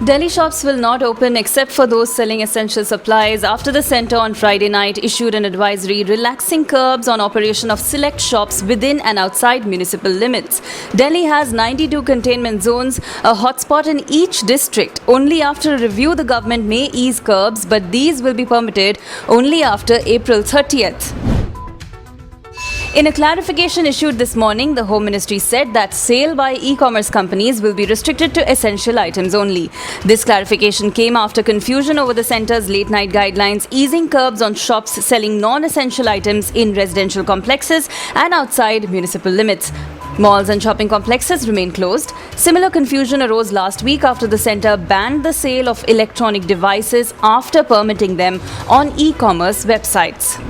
Delhi shops will not open except for those selling essential supplies after the centre on Friday night issued an advisory relaxing curbs on operation of select shops within and outside municipal limits. Delhi has 92 containment zones, a hotspot in each district. Only after a review the government may ease curbs, but these will be permitted only after April 30th. In a clarification issued this morning, the Home Ministry said that sale by e-commerce companies will be restricted to essential items only. This clarification came after confusion over the centre's late-night guidelines easing curbs on shops selling non-essential items in residential complexes and outside municipal limits. Malls and shopping complexes remain closed. Similar confusion arose last week after the centre banned the sale of electronic devices after permitting them on e-commerce websites.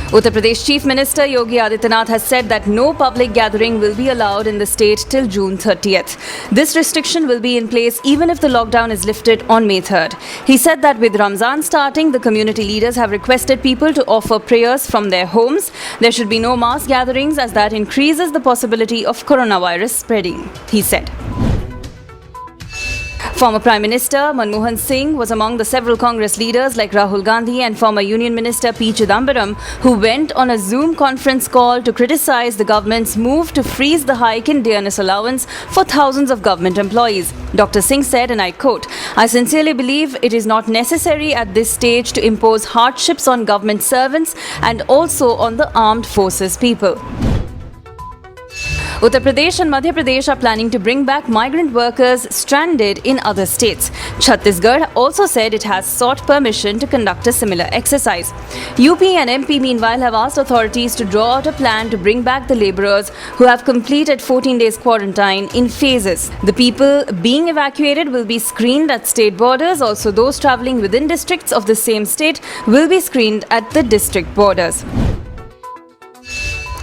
Uttar Pradesh Chief Minister Yogi Adityanath has said that no public gathering will be allowed in the state till June 30th. This restriction will be in place even if the lockdown is lifted on May 3rd. He said that with Ramzan starting, the community leaders have requested people to offer prayers from their homes. There should be no mass gatherings as that increases the possibility of coronavirus spreading, he said. Former Prime Minister Manmohan Singh was among the several Congress leaders like Rahul Gandhi and former Union Minister P. Chidambaram who went on a Zoom conference call to criticize the government's move to freeze the hike in dearness allowance for thousands of government employees. Dr. Singh said, and I quote, "I sincerely believe it is not necessary at this stage to impose hardships on government servants and also on the armed forces people." Uttar Pradesh and Madhya Pradesh are planning to bring back migrant workers stranded in other states. Chhattisgarh also said it has sought permission to conduct a similar exercise. UP and MP meanwhile have asked authorities to draw out a plan to bring back the labourers who have completed 14 days quarantine in phases. The people being evacuated will be screened at state borders. Also, those travelling within districts of the same state will be screened at the district borders.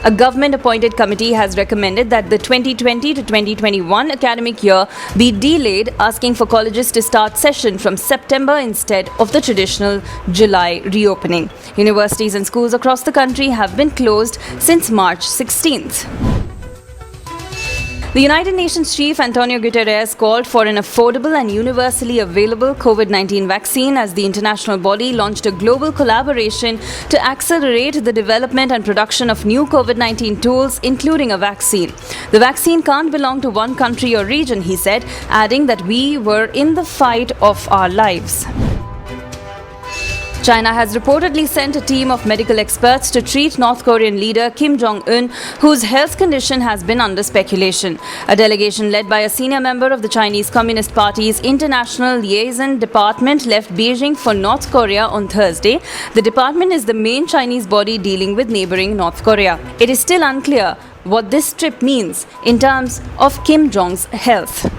A government-appointed committee has recommended that the 2020 to 2021 academic year be delayed, asking for colleges to start session from September instead of the traditional July reopening. Universities and schools across the country have been closed since March 16th. The United Nations Chief Antonio Guterres called for an affordable and universally available COVID-19 vaccine as the international body launched a global collaboration to accelerate the development and production of new COVID-19 tools, including a vaccine. The vaccine can't belong to one country or region, he said, adding that we were in the fight of our lives. China has reportedly sent a team of medical experts to treat North Korean leader Kim Jong-un, whose health condition has been under speculation. A delegation led by a senior member of the Chinese Communist Party's International Liaison Department left Beijing for North Korea on Thursday. The department is the main Chinese body dealing with neighboring North Korea. It is still unclear what this trip means in terms of Kim Jong's health.